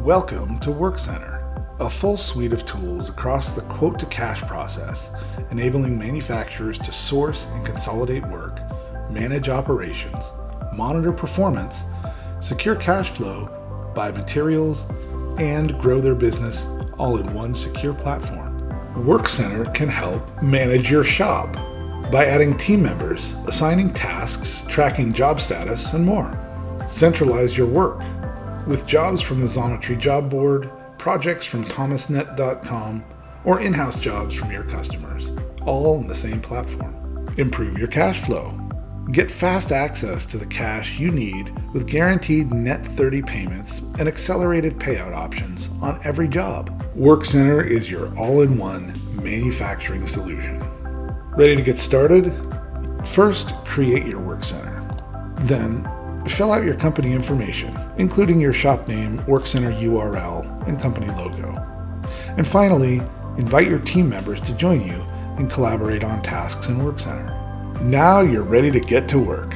Welcome to Workcenter, a full suite of tools across the quote-to-cash process, enabling manufacturers to source and consolidate work, manage operations, monitor performance, secure cash flow, buy materials, and grow their business all in one secure platform. Workcenter can help manage your shop by adding team members, assigning tasks, tracking job status, and more. Centralize your work with jobs from the Xometry job board, projects from thomasnet.com, or in-house jobs from your customers, all in the same platform. Improve your cash flow. Get fast access to the cash you need with guaranteed net 30 payments and accelerated payout options on every job. Workcenter is your all-in-one manufacturing solution. Ready to get started? First, create your Workcenter. Then, fill out your company information, including your shop name, Workcenter URL, and company logo. And finally, invite your team members to join you and collaborate on tasks in Workcenter. Now you're ready to get to work.